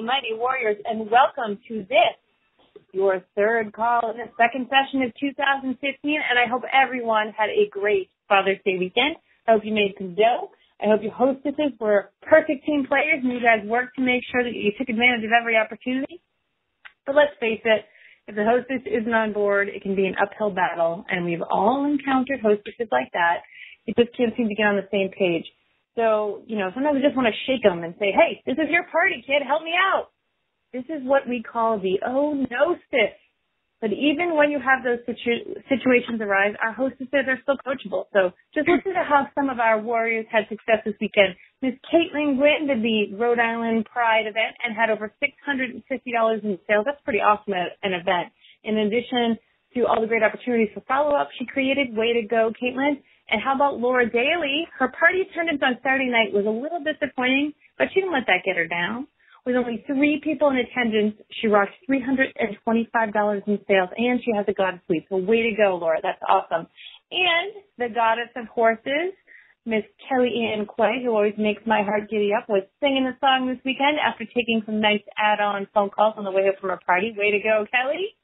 mighty warriors, and welcome to this, your third call in the second session of 2015, and I hope everyone had a great Father's Day weekend. I hope you made some dough. I hope your hostesses were perfect team players, and you guys worked to make sure that you took advantage of every opportunity. But let's face it, if the hostess isn't on board, it can be an uphill battle, and we've all encountered hostesses like that. It just can't seem to get on the same page. So, sometimes we just want to shake them and say, hey, this is your party, kid. Help me out. This is what we call the Nostess. But even when you have those situations arise, our hostesses are still coachable. So just listen to how some of our warriors had success this weekend. Miss Caitlin Gwynn did the Rhode Island Pride event and had over $650 in sales. That's pretty awesome at an event. In addition to all the great opportunities for follow-up, she created Way to Go, Caitlin. And how about Laura Daly? Her party attendance on Saturday night was a little disappointing, but she didn't let that get her down. With only 3 people in attendance, she rocked $325 in sales, and she has a goddess suite. So way to go, Laura. That's awesome. And the goddess of horses, Miss Kelly Ann Quay, who always makes my heart giddy up, was singing the song this weekend after taking some nice add-on phone calls on the way up from her party. Way to go, Kelly.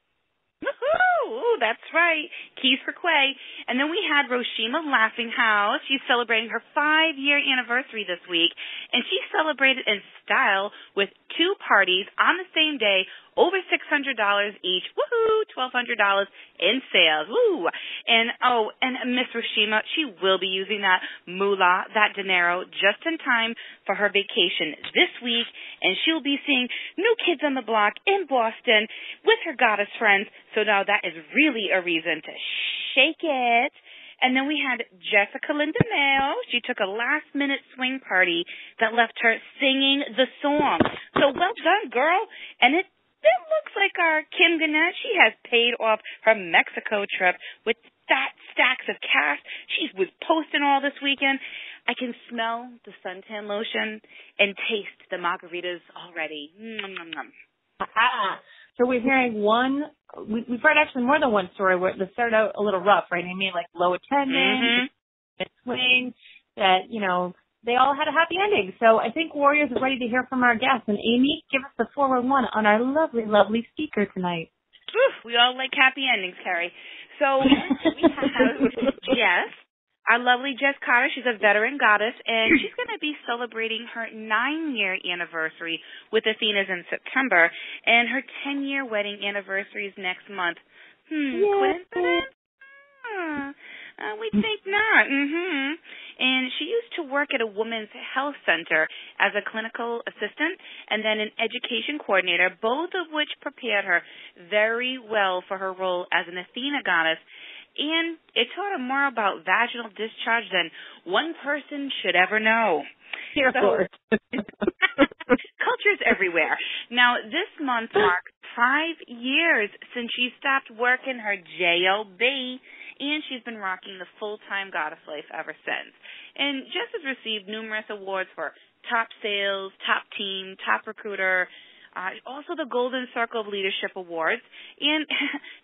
Woohoo! That's right. Keys for Quay. And then we had Roshima Laughing House. She's celebrating her 5-year anniversary this week, and she celebrated in style with 2 parties on the same day, over $600 each. Woohoo! $1,200 in sales. Woo! And Miss Roshima, she will be using that moolah, that dinero, just in time for her vacation this week, and she'll be seeing New Kids on the Block in Boston with her goddess friends. So now that is really a reason to shake it. And then we had Jessica Linda Mayo. She took a last-minute swing party that left her singing the song. So well done, girl. And it looks like our Kim Gannett, she has paid off her Mexico trip with fat stacks of cash. She was posting all this weekend. I can smell the suntan lotion and taste the margaritas already. So we're hearing we've heard actually more than one story where it started out a little rough, right? I mean, like low attendance, swing, that, they all had a happy ending. So I think Warriors are ready to hear from our guests. And Amy, give us the 411 on our lovely, lovely speaker tonight. We all like happy endings, Carrie. So we have Jess, our lovely Jess Carter. She's a veteran goddess, and she's going to be celebrating her 9-year anniversary with Athena's in September, and her 10-year wedding anniversary is next month. Coincidence? We think not. And she used to work at a women's health center as a clinical assistant and then an education coordinator, both of which prepared her very well for her role as an Athena goddess. And it taught her more about vaginal discharge than one person should ever know. Of course. Cultures everywhere. Now, this month marks 5 years since she stopped working her JOB, and she's been rocking the full-time goddess life ever since. And Jess has received numerous awards for top sales, top team, top recruiter, also the Golden Circle of Leadership Awards, and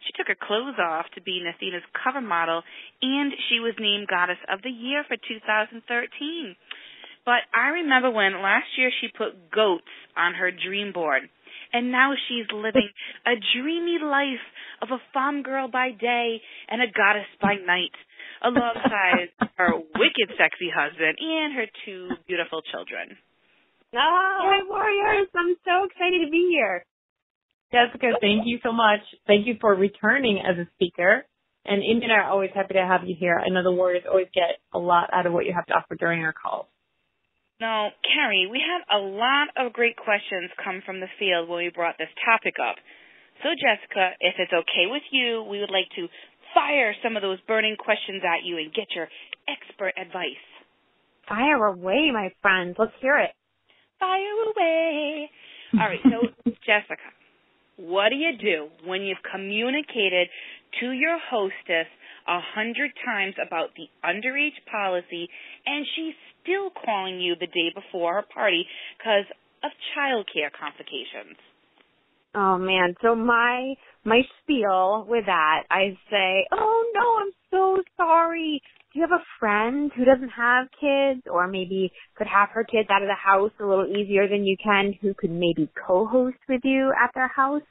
she took her clothes off to be Athena's cover model, and she was named Goddess of the Year for 2013. But I remember when last year she put goats on her dream board, and now she's living a dreamy life of a farm girl by day and a goddess by night, alongside her wicked sexy husband and her 2 beautiful children. Hi, Warriors. I'm so excited to be here. Jessica, thank you so much. Thank you for returning as a speaker. And Amy and I are always happy to have you here. I know the Warriors always get a lot out of what you have to offer during our calls. Now, Carrie, we had a lot of great questions come from the field when we brought this topic up. So, Jessica, if it's okay with you, we would like to fire some of those burning questions at you and get your expert advice. Fire away, my friends. Let's hear it. Fire away. All right, so, Jessica, what do you do when you've communicated to your hostess 100 times about the underage policy and she's still calling you the day before her party because of child care complications? Oh, man. So my spiel with that, I say, oh, no, I'm so sorry. do you have a friend who doesn't have kids or maybe could have her kids out of the house a little easier than you can, who could maybe co-host with you at their house?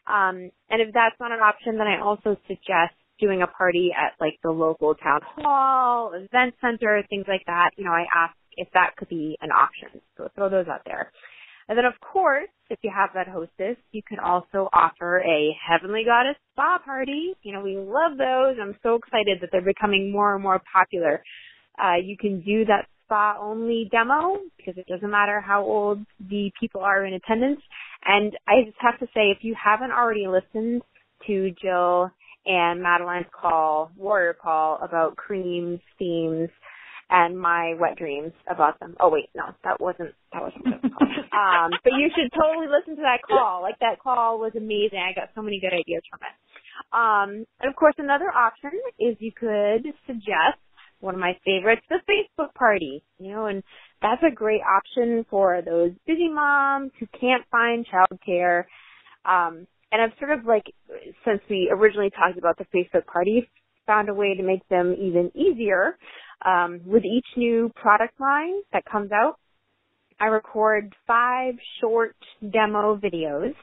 And if that's not an option, then I also suggest doing a party at like the local town hall, event center, things like that. I ask if that could be an option. So throw those out there. And then, of course, if you have that hostess, you can also offer a Heavenly Goddess spa party. We love those. I'm so excited that they're becoming more and more popular. You can do that spa-only demo because it doesn't matter how old the people are in attendance. And I just have to say, if you haven't already listened to Jill and Madeline's warrior call about creams, themes, and my wet dreams about them. Oh wait, no, that wasn't the call. But you should totally listen to that call. Like, that call was amazing. I got so many good ideas from it. And of course, another option is you could suggest one of my favorites, the Facebook party. And that's a great option for those busy moms who can't find childcare. And I've sort of since we originally talked about the Facebook parties, found a way to make them even easier. With each new product line that comes out, I record 5 short demo videos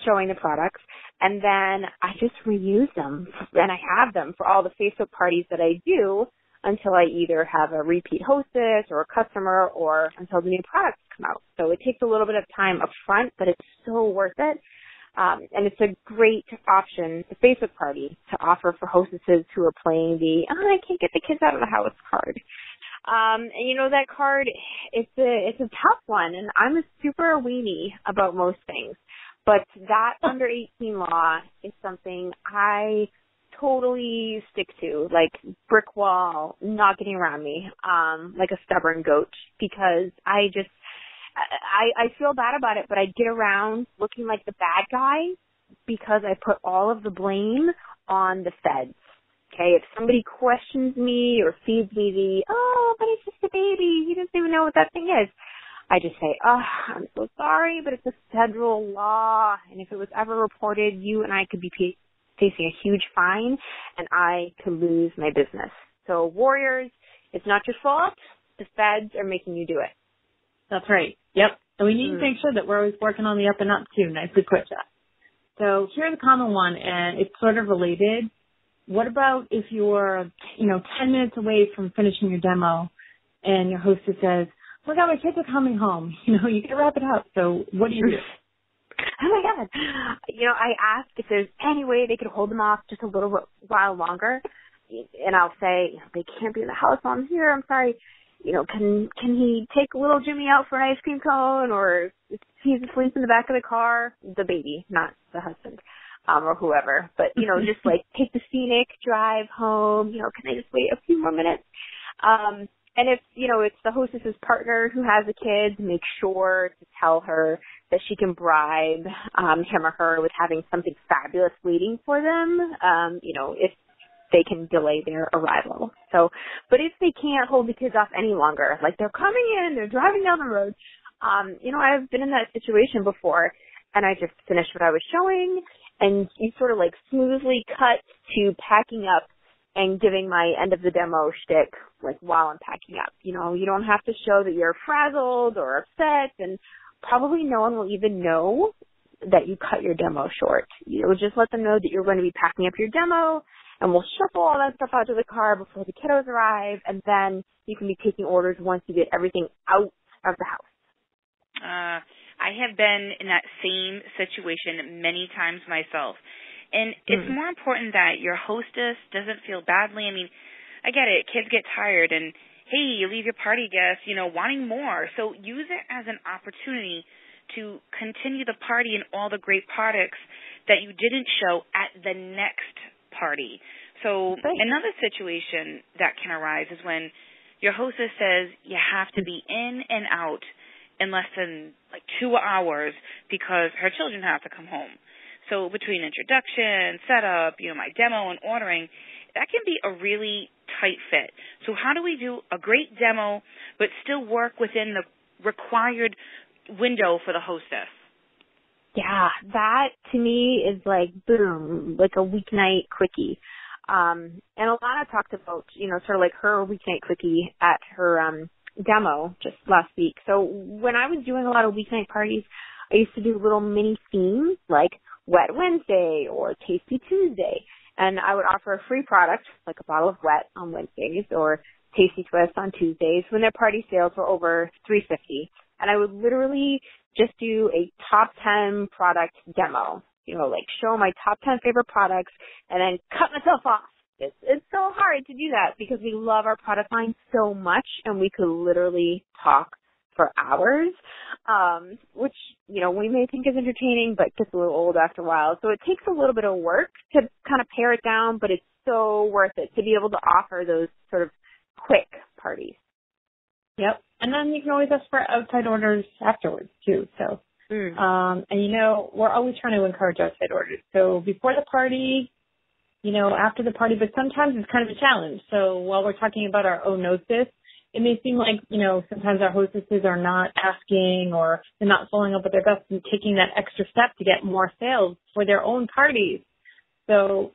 showing the products, and then I just reuse them, and I have them for all the Facebook parties that I do until I either have a repeat hostess or a customer or until the new products come out. So it takes a little bit of time up front, but it's so worth it. And it's a great option, the Facebook party, to offer for hostesses who are playing the I can't get the kids out of the house card. And that card, it's a tough one, and I'm a super weenie about most things. But that under 18 law is something I totally stick to, like brick wall, not getting around me, like a stubborn goat, because I feel bad about it, but I get around looking like the bad guy because I put all of the blame on the feds. Okay, if somebody questions me or feeds me but it's just a baby, he doesn't even know what that thing is, I just say, I'm so sorry, but it's a federal law, and if it was ever reported, you and I could be facing a huge fine, and I could lose my business. So warriors, it's not your fault. The feds are making you do it. That's right. Yep. And we need to make sure that we're always working on the up and up too. Nicely put, Jess. So here's a common one, and it's sort of related. What about if you're, 10 minutes away from finishing your demo and your hostess says, oh my God, my kids are coming home. You got to wrap it up. So what do you do? Oh my God. I asked if there's any way they could hold them off just a little while longer. And I'll say, they can't be in the house while I'm here. I'm sorry. Can he take little Jimmy out for an ice cream cone, or if he's asleep in the back of the car, the baby, not the husband, or whoever. But, just take the scenic drive home. Can I just wait a few more minutes? And if, it's the hostess's partner who has the kids, make sure to tell her that she can bribe him or her with having something fabulous waiting for them, if they can delay their arrival. So, but if they can't hold the kids off any longer, like they're coming in, they're driving down the road, I've been in that situation before, and I just finished what I was showing, and you sort of smoothly cut to packing up and giving my end of the demo shtick, while I'm packing up. You don't have to show that you're frazzled or upset, and probably no one will even know that you cut your demo short. Just let them know that you're going to be packing up your demo, and we'll shuffle all that stuff out to the car before the kiddos arrive, and then you can be taking orders once you get everything out of the house. I have been in that same situation many times myself. And it's more important that your hostess doesn't feel badly. I mean, I get it. Kids get tired, and, hey, you leave your party guests, wanting more. So use it as an opportunity to continue the party and all the great products that you didn't show at the next party. So another situation that can arise is when your hostess says you have to be in and out in less than 2 hours because her children have to come home. So between introduction, setup, my demo and ordering, that can be a really tight fit. So how do we do a great demo but still work within the required window for the hostess? Yeah, that to me is boom, like a weeknight quickie. And Alana talked about, sort of like her weeknight quickie at her demo just last week. So when I was doing a lot of weeknight parties, I used to do little mini themes like Wet Wednesday or Tasty Tuesday. And I would offer a free product, like a bottle of Wet on Wednesdays or Tasty Twist on Tuesdays when their party sales were over $3.50. And I would literally just do a top 10 product demo, like show my top 10 favorite products and then cut myself off. It's so hard to do that because we love our product line so much and we could literally talk for hours, which, we may think is entertaining, but gets a little old after a while. So it takes a little bit of work to kind of pare it down, but it's so worth it to be able to offer those sort of quick parties. Yep. And then you can always ask for outside orders afterwards too. So, and we're always trying to encourage outside orders. So before the party, after the party, but sometimes it's kind of a challenge. So while we're talking about our own Nostess, it may seem like, sometimes our hostesses are not asking or they're not following up with their guests and taking that extra step to get more sales for their own parties. So,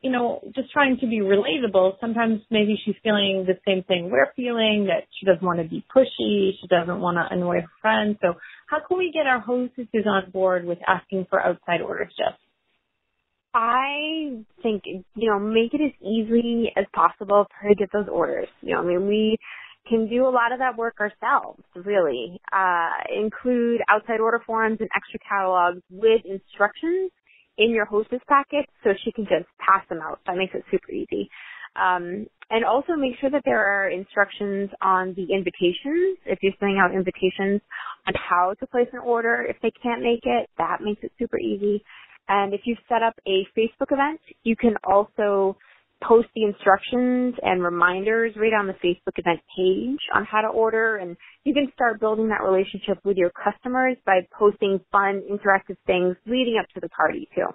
just trying to be relatable. Sometimes maybe she's feeling the same thing we're feeling, that she doesn't want to be pushy. She doesn't want to annoy her friends. So how can we get our hostesses on board with asking for outside orders, Jess? I think, make it as easy as possible for her to get those orders. We can do a lot of that work ourselves, really. Include outside order forms and extra catalogs with instructions in your hostess packet so she can just pass them out. That makes it super easy. And also make sure that there are instructions on the invitations. If you're sending out invitations on how to place an order if they can't make it, that makes it super easy. And if you've set up a Facebook event, you can also post the instructions and reminders right on the Facebook event page on how to order. And you can start building that relationship with your customers by posting fun, interactive things leading up to the party, too.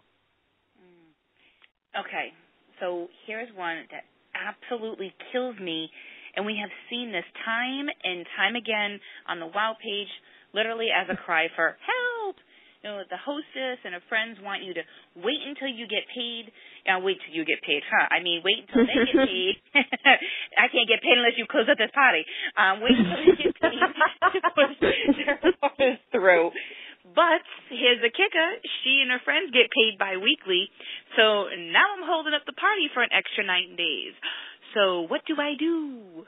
Okay, so here's one that absolutely kills me, and we have seen this time and time again on the WOW page, literally as a cry for help. The hostess and her friends want you to wait until you get paid. Wait till you get paid, huh? I mean, wait until they get paid. I can't get paid unless you close up this party. Wait until you get paid to push their orders through. But here's the kicker. She and her friends get paid biweekly. So now I'm holding up the party for an extra 9 days. So what do I do?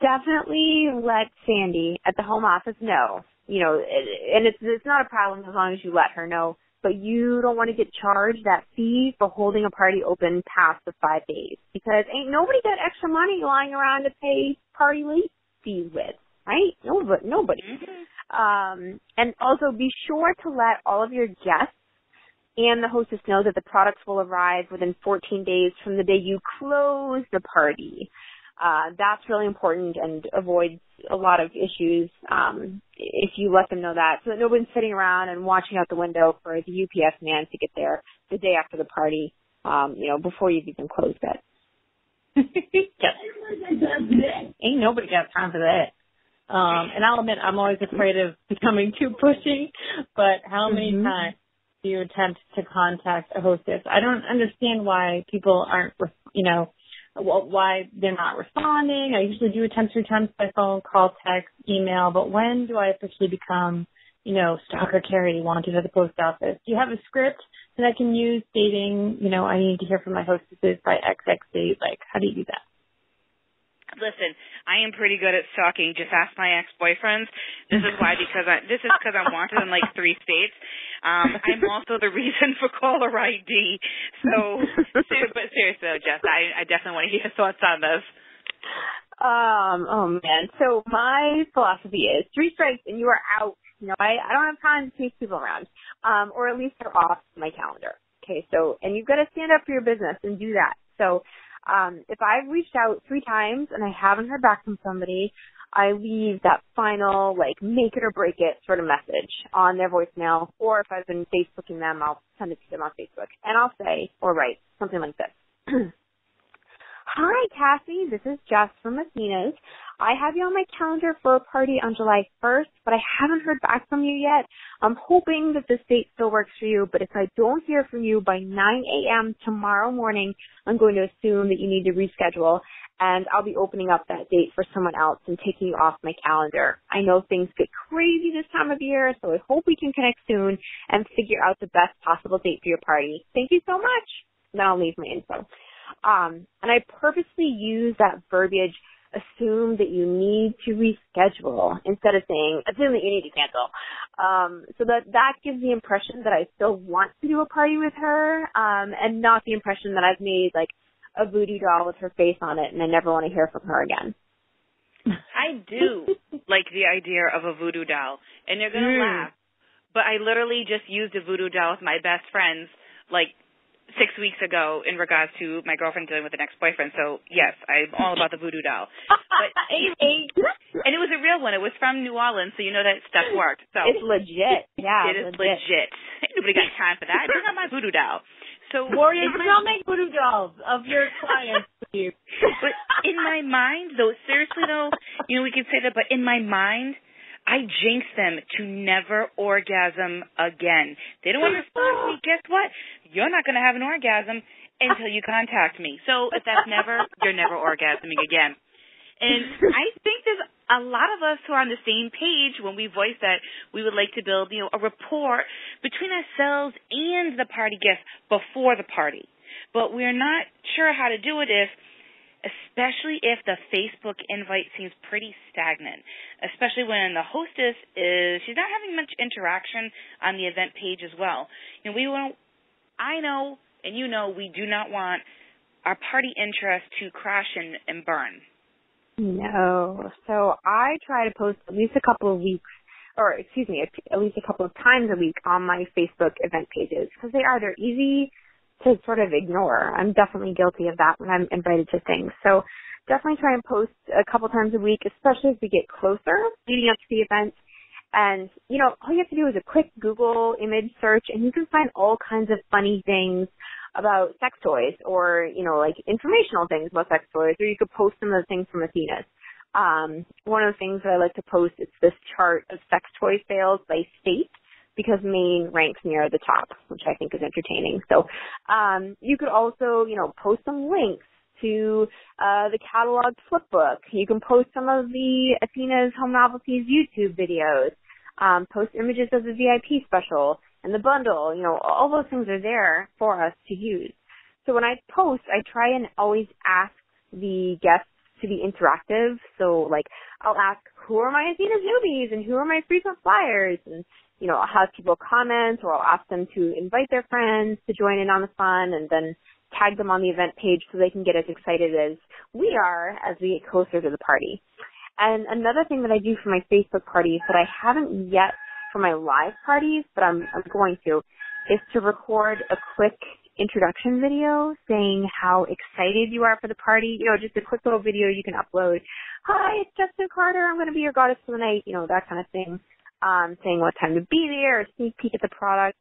Definitely let Sandy at the home office know. And it's not a problem as long as you let her know, but you don't want to get charged that fee for holding a party open past the 5 days because ain't nobody got extra money lying around to pay party late fees with, right? Nobody. Mm-hmm. And also be sure to let all of your guests and the hostess know that the products will arrive within 14 days from the day you close the party. That's really important and avoids a lot of issues if you let them know that, so that nobody's sitting around and watching out the window for the UPS man to get there the day after the party, before you've even closed it. Ain't nobody got time for that. And I'll admit, I'm always afraid of becoming too pushy, but how many times do you attempt to contact a hostess? I don't understand why people aren't, why they're not responding. I usually do attempt to attempts by phone, call, text, email, but when do I officially become, stalker Carrie wanted at the post office? Do you have a script that I can use stating, I need to hear from my hostesses by XX date? Like, how do you do that? Listen, I am pretty good at stalking. Just ask my ex-boyfriends. This is why, because I'm wanted in like 3 states. I'm also the reason for caller ID. So, but seriously, Jess, I definitely want to hear your thoughts on this. Oh man. So my philosophy is 3 strikes and you are out. I don't have time to chase people around, or at least they're off my calendar. Okay. So, and you've got to stand up for your business and do that. So, if I've reached out 3 times and I haven't heard back from somebody, I leave that final, make it or break it sort of message on their voicemail. Or if I've been Facebooking them, I'll send it to them on Facebook. And I'll say, or write, something like this. Hi, Cassie. This is Jess from Athena's. I have you on my calendar for a party on July 1st, but I haven't heard back from you yet. I'm hoping that this date still works for you, but if I don't hear from you by 9 a.m. tomorrow morning, I'm going to assume that you need to reschedule, and I'll be opening up that date for someone else and taking you off my calendar. I know things get crazy this time of year, so I hope we can connect soon and figure out the best possible date for your party. Thank you so much. Then I'll leave my info. And I purposely use that verbiage, assume that you need to reschedule, instead of saying, assume that you need to cancel. So that gives the impression that I still want to do a party with her, and not the impression that I've made like a voodoo doll with her face on it and I never want to hear from her again. I do like the idea of a voodoo doll, and they're going to laugh, but I literally just used a voodoo doll with my best friends like 6 weeks ago in regards to my girlfriend dealing with an ex-boyfriend. So, yes, I'm all about the voodoo doll. But, and it was a real one. It was from New Orleans, so you know that stuff worked. So it's legit. Yeah, it is legit. Ain't nobody got time for that. Bring out my voodoo doll. So, Warriors, don't make voodoo dolls of your clients, please. But in my mind, though, seriously, though, you know, we can say that, but in my mind, I jinx them to never orgasm again. They don't want to respond to me. Guess what? You're not going to have an orgasm until you contact me. So if that's never, you're never orgasming again. And I think there's a lot of us who are on the same page when we voice that we would like to build, you know, a rapport between ourselves and the party guests before the party. But we're not sure how to do it especially if the Facebook invite seems pretty stagnant, especially when the hostess she's not having much interaction on the event page as well. You know, I know, and you know, we do not want our party interest to crash and burn. No. So I try to post at least a couple of weeks, or excuse me, at least a couple of times a week on my Facebook event pages, because they're easy to sort of ignore. I'm definitely guilty of that when I'm invited to things. So definitely try and post a couple times a week, especially as we get closer leading up to the event. And, you know, all you have to do is a quick Google image search, and you can find all kinds of funny things about sex toys, or, you know, like informational things about sex toys, or you could post some of the things from Athena's. One of the things that I like to post is this chart of sex toy sales by state, because Maine ranks near the top, which I think is entertaining. So you could also, you know, post some links to the catalog flipbook. You can post some of the Athena's Home Novelties YouTube videos, post images of the VIP special and the bundle. You know, all those things are there for us to use. So when I post, I try and always ask the guests to be interactive. So, like, I'll ask, who are my Athena's newbies and who are my frequent flyers? And, you know, I'll have people comment, or I'll ask them to invite their friends to join in on the fun, and then tag them on the event page so they can get as excited as we are as we get closer to the party. And another thing that I do for my Facebook parties that I haven't yet for my live parties, but I'm going to, is to record a quick introduction video saying how excited you are for the party. You know, just a quick little video you can upload. Hi, it's Jessica Carter. I'm going to be your goddess for the night. You know, that kind of thing. Saying what time to be there, a sneak peek at the product.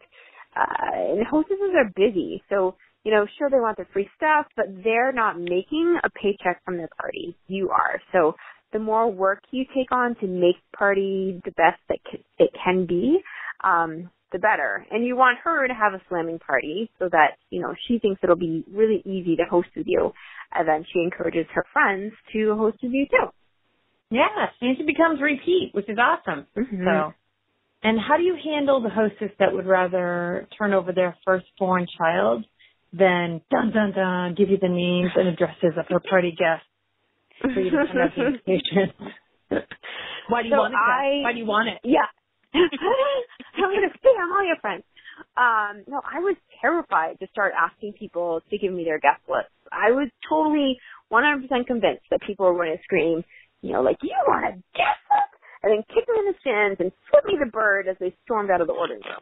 And hostesses are busy, so, you know, sure, they want their free stuff, but they're not making a paycheck from their party. You are. So the more work you take on to make the party the best that it can be, the better. And you want her to have a slamming party so that, you know, she thinks it'll be really easy to host with you. And then she encourages her friends to host with you too. Yeah, and she becomes repeat, which is awesome. Mm-hmm. So, and how do you handle the hostess that would rather turn over their firstborn child than, dun, dun, dun, give you the names and addresses of her party guests for you to send out the invitation? Why do you want it? Why do you want it? Yeah. I'm going to spam all your friends. No, I was terrified to start asking people to give me their guest lists. I was totally 100% convinced that people were going to scream, you know, like, you want a guest list? And then kick me in the shins and flip me the bird as they stormed out of the ordering room.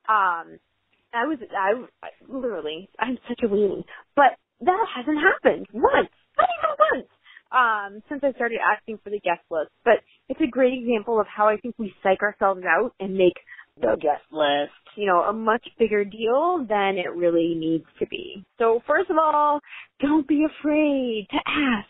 I literally, I'm such a weenie. But that hasn't happened once. Not even once. Since I started asking for the guest list. But it's a great example of how I think we psych ourselves out and make the guest list, you know, a much bigger deal than it really needs to be. So first of all, don't be afraid to ask.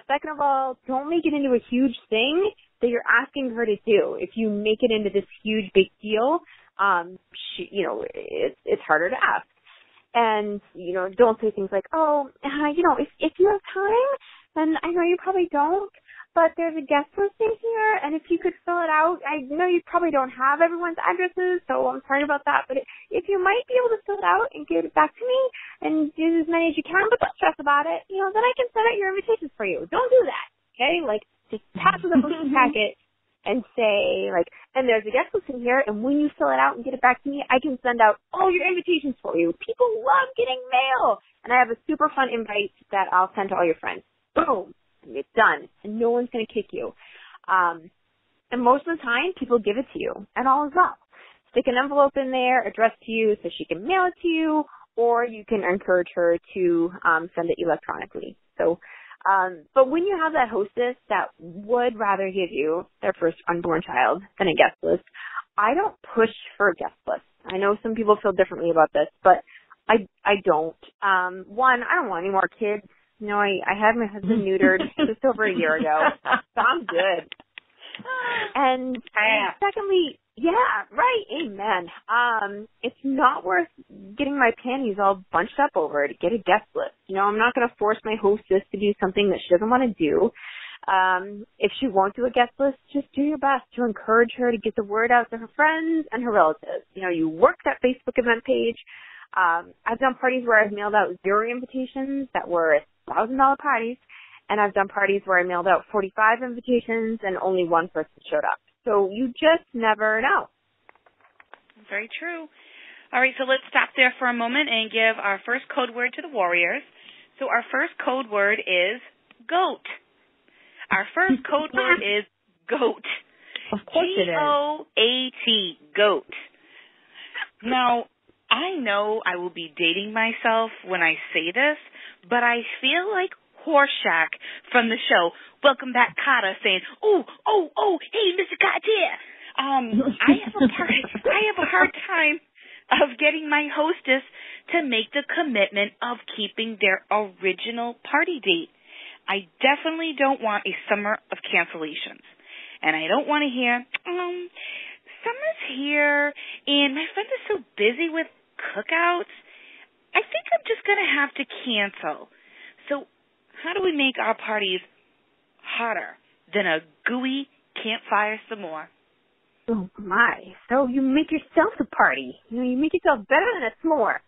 Second of all, don't make it into a huge thing that you're asking her to do. If you make it into this huge big deal, it's harder to ask. And, don't say things like, if you have time, then I know you probably don't, but there's a guest listing here, and if you could fill it out, I know you probably don't have everyone's addresses, so I'm sorry about that, but if you might be able to fill it out and give it back to me and do as many as you can, but don't stress about it, then I can send out your invitations for you. Don't do that, okay? Just pass with a postage packet and say, and there's a guest list in here, and when you fill it out and get it back to me, I can send out all your invitations for you. People love getting mail. And I have a super fun invite that I'll send to all your friends. Boom. It's done. And no one's going to kick you. And most of the time, people give it to you, and all is well. Stick an envelope in there, addressed to you so she can mail it to you, or you can encourage her to send it electronically. So, but when you have that hostess that would rather give you their first unborn child than a guest list, I don't push for a guest list. I know some people feel differently about this, but I don't. One, I don't want any more kids. I had my husband neutered just over a year ago, so I'm good. And secondly, yeah, right, amen. It's not worth getting my panties all bunched up over to get a guest list. I'm not going to force my hostess to do something that she doesn't want to do. If she won't do a guest list, just do your best to encourage her to get the word out to her friends and her relatives. You work that Facebook event page. I've done parties where I've mailed out 0 invitations that were $1,000 parties, and I've done parties where I mailed out 45 invitations and only one person showed up. So you just never know. Very true. All right, so let's stop there for a moment and give our first code word to the warriors. So our first code word is goat. Our first code word is goat. Of course it is. G-O-A-T, goat. Now, I know I will be dating myself when I say this, but I feel like Horseshack from the show Welcome Back, Kotter, saying, oh, hey, Mr. Kotter. I have a hard time of getting my hostess to make the commitment of keeping their original party date. I definitely don't want a summer of cancellations. And I don't want to hear, summer's here, and my friend is so busy with cookouts. I think I'm just going to have to cancel. So how do we make our parties hotter than a gooey campfire s'more? Oh, my. So you make yourself a party. You make yourself better than a s'more.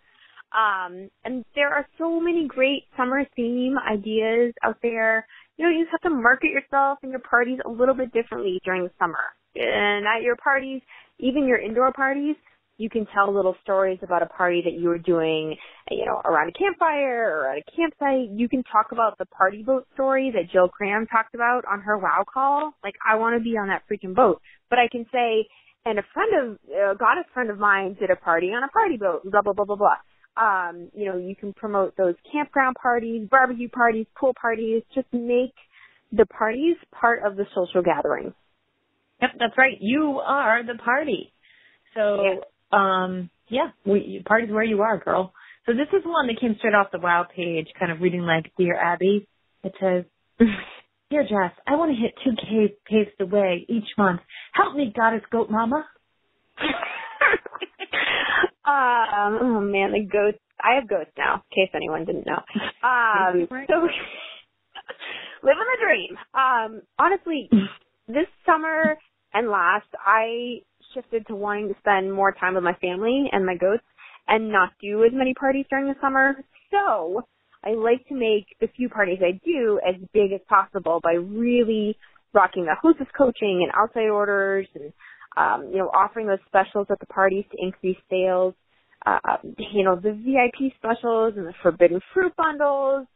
And there are so many great summer theme ideas out there. You just have to market yourself and your parties a little bit differently during the summer. And at your parties, even your indoor parties, you can tell little stories about a party that you were doing, around a campfire or at a campsite. You can talk about the party boat story that Jill Cram talked about on her WOW call. I want to be on that freaking boat. But I can say, and a goddess friend of mine did a party on a party boat, blah, blah, blah, blah, blah. You can promote those campground parties, barbecue parties, pool parties. Just make the parties part of the social gathering. Yep, that's right. You are the party. So, party's where you are, girl. So this is one that came straight off the WOW page, kind of reading like Dear Abby. It says, Dear Jess, I want to hit 2K paced away each month. Help me, Goddess Goat Mama. Oh man, the goats. I have goats now, in case anyone didn't know. So living the dream. Honestly, this summer and last, I shifted to wanting to spend more time with my family and my goats and not do as many parties during the summer. So I like to make the few parties I do as big as possible by really rocking the hostess coaching and outside orders and offering those specials at the parties to increase sales, the VIP specials and the forbidden fruit bundles.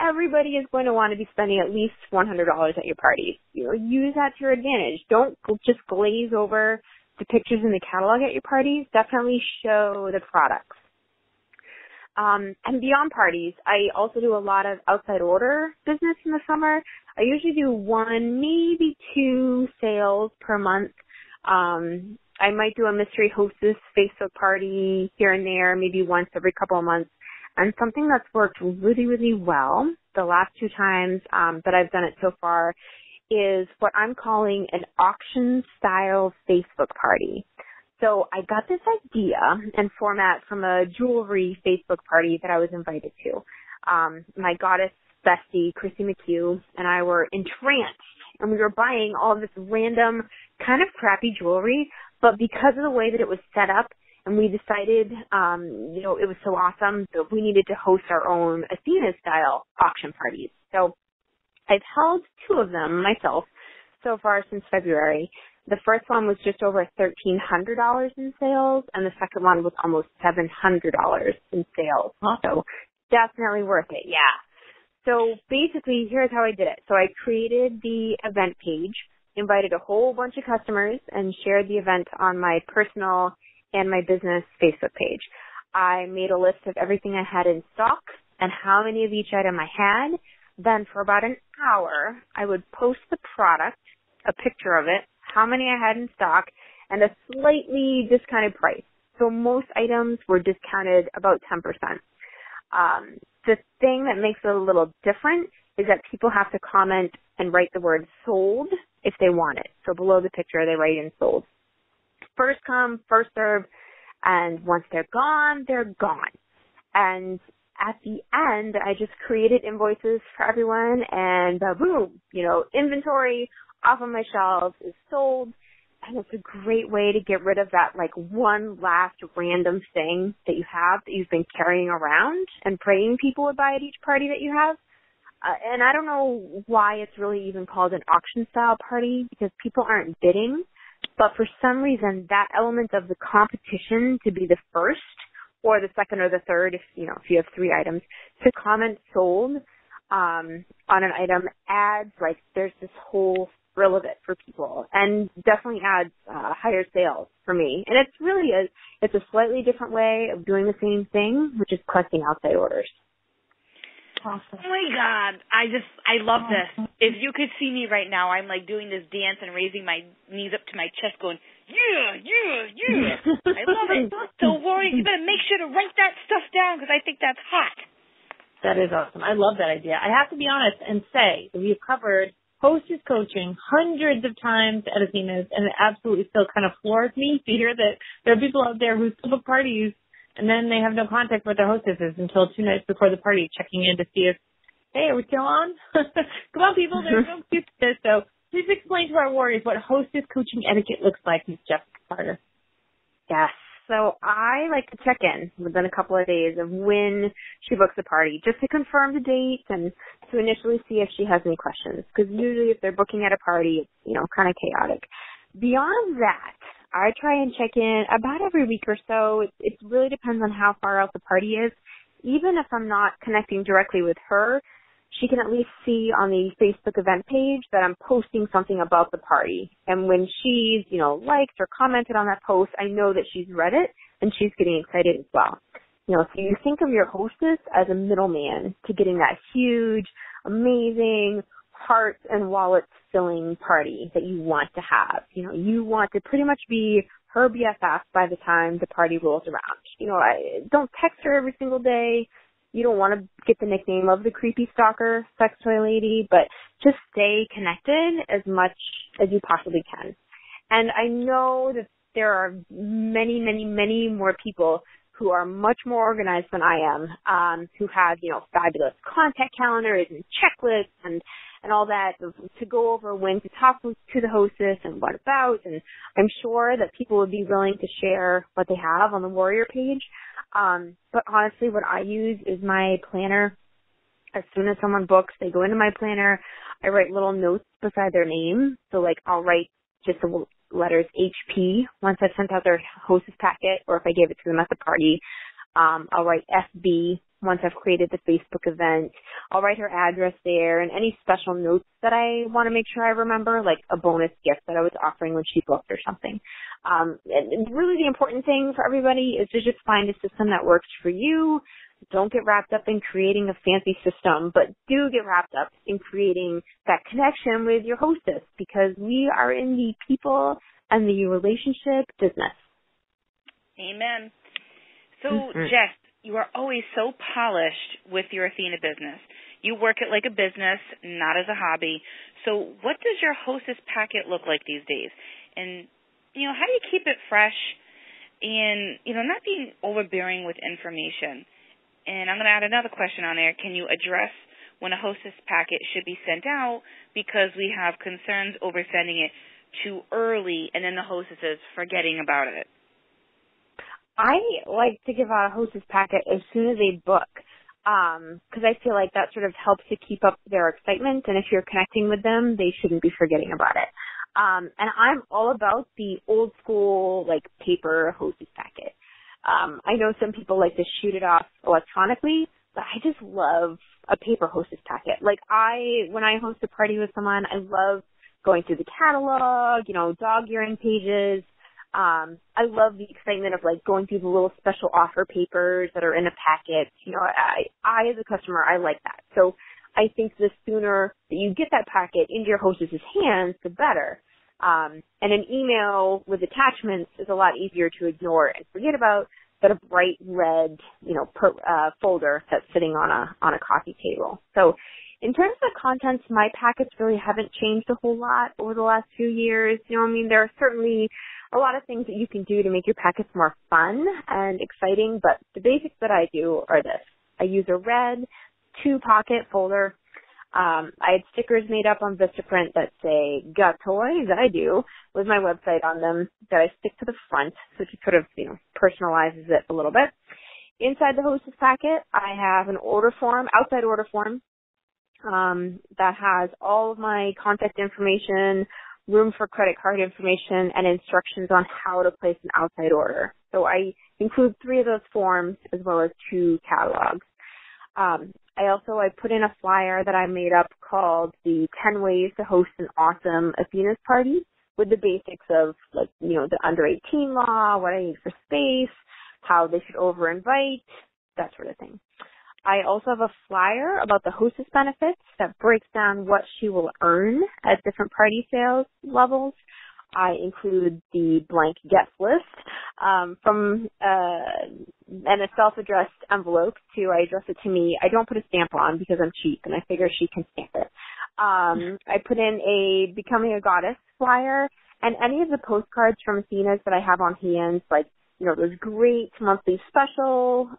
Everybody is going to want to be spending at least $100 at your parties. Use that to your advantage. Don't just glaze over the pictures in the catalog at your parties. Definitely show the products. And beyond parties, I also do a lot of outside order business in the summer. I usually do 1, maybe 2 sales per month. I might do a mystery hostess Facebook party here and there, maybe once every couple of months. And something that's worked really, really well the last 2 times that I've done it so far is what I'm calling an auction-style Facebook party. So I got this idea and format from a jewelry Facebook party that I was invited to. My goddess bestie, Chrissy McHugh, and I were entranced, and we were buying all this random kind of crappy jewelry, but because of the way that it was set up, and we decided, it was so awesome that we needed to host our own Athena-style auction parties. So I've held 2 of them myself so far since February. The first one was just over $1,300 in sales, and the second one was almost $700 in sales. So definitely worth it, yeah. So basically, here's how I did it. So I created the event page, invited a whole bunch of customers, and shared the event on my personal and my business Facebook page. I made a list of everything I had in stock and how many of each item I had. Then for about an hour, I would post the product, a picture of it, how many I had in stock, and a slightly discounted price. So most items were discounted about 10%. The thing that makes it a little different is that people have to comment and write the word sold if they want it. So below the picture, they write in sold. First come, first serve, and once they're gone, they're gone. And at the end, I just created invoices for everyone, and boom, inventory off of my shelves is sold. And it's a great way to get rid of that, one last random thing that you have that you've been carrying around and praying people would buy at each party that you have. And I don't know why it's really even called an auction-style party, because people aren't bidding. But for some reason, that element of the competition to be the first or the second or the third, if you have 3 items, to comment sold on an item adds, there's this whole thrill of it for people, and definitely adds higher sales for me. And it's really it's a slightly different way of doing the same thing, which is collecting outside orders. Awesome. Oh my God. I love this. If you could see me right now, I'm doing this dance and raising my knees up to my chest going, yeah. I love it. So Warrior, you better make sure to write that stuff down because I think that's hot. That is awesome. I love that idea. I have to be honest and say that we've covered hostess coaching hundreds of times at Athena's, and it absolutely still kind of floors me to hear that there are people out there who still book parties and then they have no contact with their hostesses until 2 nights before the party, checking in to see if, hey, are we still on? Come on, people, there's no excuse to this. So please explain to our warriors what hostess coaching etiquette looks like, Ms. Jessica Carter. Yes. So I like to check in within a couple of days of when she books a party, just to confirm the date and to initially see if she has any questions. Because usually if they're booking at a party, it's, kind of chaotic. Beyond that, I try and check in about every week or so. It really depends on how far out the party is. Even if I'm not connecting directly with her, she can at least see on the Facebook event page that I'm posting something about the party. And when she's, liked or commented on that post, I know that she's read it and she's getting excited as well. So you think of your hostess as a middleman to getting that huge, amazing, heart and wallet filling party that you want to have. You want to pretty much be her BFF by the time the party rolls around. Don't text her every single day. You don't want to get the nickname of the creepy stalker, sex toy lady, but just stay connected as much as you possibly can. And I know that there are many, many, many more people who are much more organized than I am, who have, fabulous contact calendars and checklists and all that to go over when to talk to the hostess and what about. And I'm sure that people would be willing to share what they have on the Warrior page. But honestly, what I use is my planner. As soon as someone books, they go into my planner. I write little notes beside their name. So I'll write just the letters HP once I've sent out their hostess packet, or if I gave it to them at the party. I'll write FB once I've created the Facebook event. I'll write her address there and any special notes that I want to make sure I remember, like a bonus gift that I was offering when she booked or something. And really the important thing for everybody is to just find a system that works for you. Don't get wrapped up in creating a fancy system, but do get wrapped up in creating that connection with your hostess, because we are in the people and the relationship business. Amen. So, Jess, you are always so polished with your Athena business. You work it like a business, not as a hobby. So what does your hostess packet look like these days? And, how do you keep it fresh and, not being overbearing with information? And I'm going to add another question on there. Can you address when a hostess packet should be sent out because we have concerns over sending it too early and then the hostesses forgetting about it? I like to give out a hostess packet as soon as they book, because I feel like that sort of helps to keep up their excitement, and if you're connecting with them, they shouldn't be forgetting about it. And I'm all about the old school, paper hostess packet. I know some people like to shoot it off electronically, but I just love a paper hostess packet. When I host a party with someone, I love going through the catalog, dog-earing pages. I love the excitement of going through the little special offer papers that are in a packet. I as a customer, I like that. So I think the sooner that you get that packet into your hostess's hands, the better. And an email with attachments is a lot easier to ignore and forget about than a bright red, folder that's sitting on a coffee table. So in terms of contents, my packets really haven't changed a whole lot over the last few years. There are certainly a lot of things that you can do to make your packets more fun and exciting, but the basics that I do are this. I use a red 2-pocket folder. I had stickers made up on Vistaprint that say "Gatoy" that I do with my website on them that I stick to the front, so it sort of, personalizes it a little bit. Inside the hostess packet, I have an outside order form, that has all of my contact information, room for credit card information, and instructions on how to place an outside order. So I include 3 of those forms as well as 2 catalogs. I put in a flyer that I made up called the 10 Ways to Host an Awesome Athena's Party with the basics of, the under 18 law, what I need for space, how they should over-invite, that sort of thing. I also have a flyer about the hostess benefits that breaks down what she will earn at different party sales levels. I include the blank guest list and a self-addressed envelope too. I address it to me. I don't put a stamp on because I'm cheap and I figure she can stamp it. I put in a Becoming a Goddess flyer and any of the postcards from Athena's that I have on hand, those great monthly special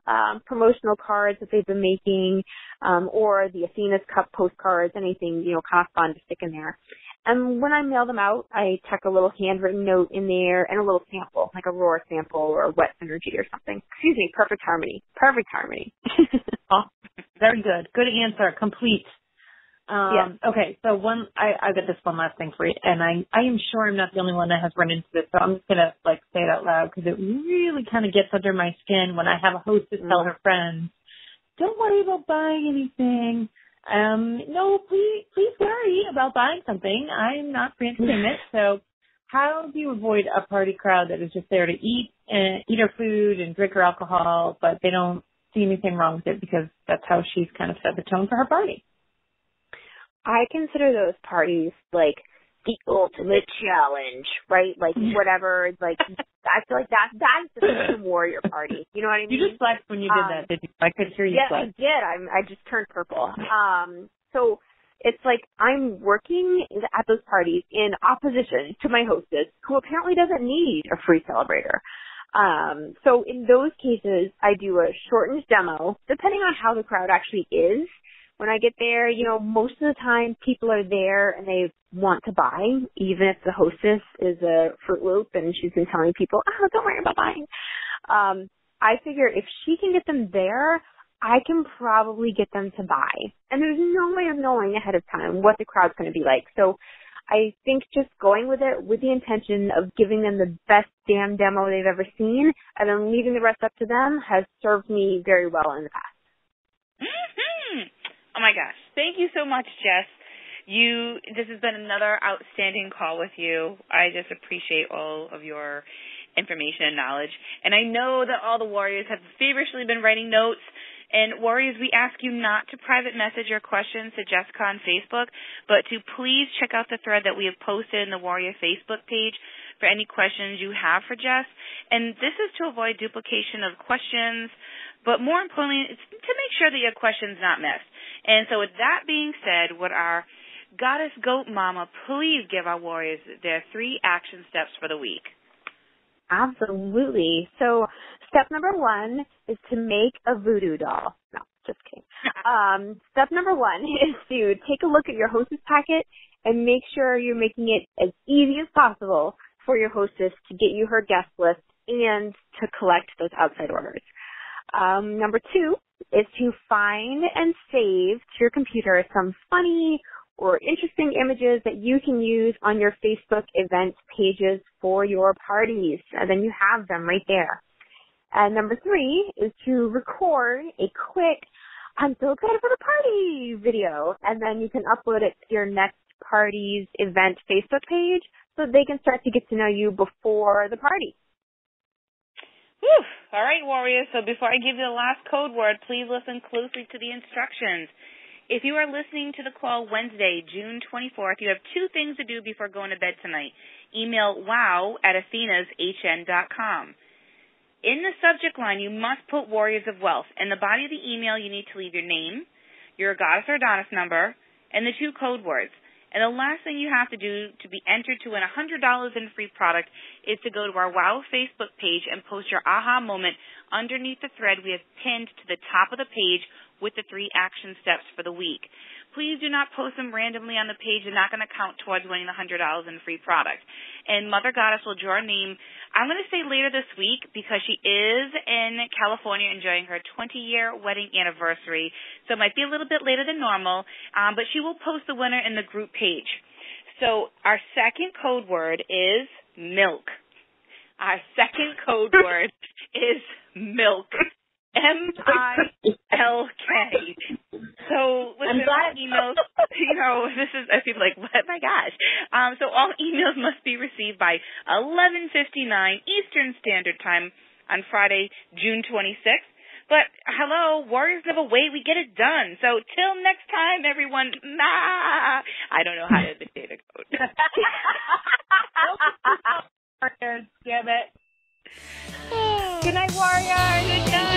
promotional cards that they've been making, or the Athena's Cup postcards, anything, kind of fun to stick in there. And when I mail them out, I tuck a little handwritten note in there and a little sample, like a Roar sample or a Wet Energy or something. Excuse me, Perfect Harmony. Perfect Harmony. Oh, very good. Good answer. Complete. Yeah. Okay, so I got this one last thing for you, and I am sure I'm not the only one that has run into this, so I'm just going to, say it out loud, because it really kind of gets under my skin when I have a hostess tell her friends, don't worry about buying anything. No, please worry about buying something. I'm not for entertainment. So how do you avoid a party crowd that is just there to eat her food and drink her alcohol, but they don't see anything wrong with it because that's how she's kind of set the tone for her party? I consider those parties the ultimate challenge, right? Whatever, I feel like that's the warrior party. You know what I mean? You just flexed when you did that, did you? I could hear you flex. Yeah, I did. I just turned purple. So it's I'm working at those parties in opposition to my hostess, who apparently doesn't need a free celebrator. So in those cases, I do a shortened demo, depending on how the crowd actually is. When I get there, most of the time people are there and they want to buy, even if the hostess is a Fruit Loop and she's been telling people, don't worry about buying. I figure if she can get them there, I can probably get them to buy. And there's no way of knowing ahead of time what the crowd's going to be like. So I think just going with it with the intention of giving them the best damn demo they've ever seen and then leaving the rest up to them has served me very well in the past. Mm-hmm. Oh, my gosh. Thank you so much, Jess. This has been another outstanding call with you. I just appreciate all of your information and knowledge. And I know that all the warriors have feverishly been writing notes. And warriors, we ask you not to private message your questions to Jessica on Facebook, but to please check out the thread that we have posted in the Warrior Facebook page for any questions you have for Jess. And this is to avoid duplication of questions but more importantly, it's to make sure that your question's not missed. And so with that being said, would our Goddess Goat Mama please give our warriors their 3 action steps for the week? Absolutely. So step number 1 is to make a voodoo doll. No, just kidding. Step number 1 is to take a look at your hostess packet and make sure you're making it as easy as possible for your hostess to get you her guest list and to collect those outside orders. Number 2 is to find and save to your computer some funny or interesting images that you can use on your Facebook event pages for your parties. And then you have them right there. And number 3 is to record a quick, I'm so excited for the party video. And then you can upload it to your next party's event Facebook page so they can start to get to know you before the party. Whew. All right, warriors. So before I give you the last code word, please listen closely to the instructions. If you are listening to the call Wednesday, June 24th, you have 2 things to do before going to bed tonight. Email wow@athenashn.com. In the subject line, you must put Warriors of Wealth. In the body of the email, you need to leave your name, your Goddess or Adonis number, and the 2 code words. And the last thing you have to do to be entered to win $100 in free product is to go to our WOW Facebook page and post your aha moment underneath the thread we have pinned to the top of the page with the 3 action steps for the week. Please do not post them randomly on the page. They're not going to count towards winning the $100 in free product. And Mother Goddess will draw a name, I'm going to say later this week, because she is in California enjoying her 20-year wedding anniversary. So it might be a little bit later than normal, but she will post the winner in the group page. So our second code word is milk. Our second code word is milk. M-I-L-K. So listen, all emails, this is, I feel like, what, my gosh. So all emails must be received by 11:59 Eastern Standard Time on Friday, June 26th. But hello, warriors never wait, we get it done. So till next time, everyone, I don't know how to say the code. Damn it. Good night, warriors. Good night.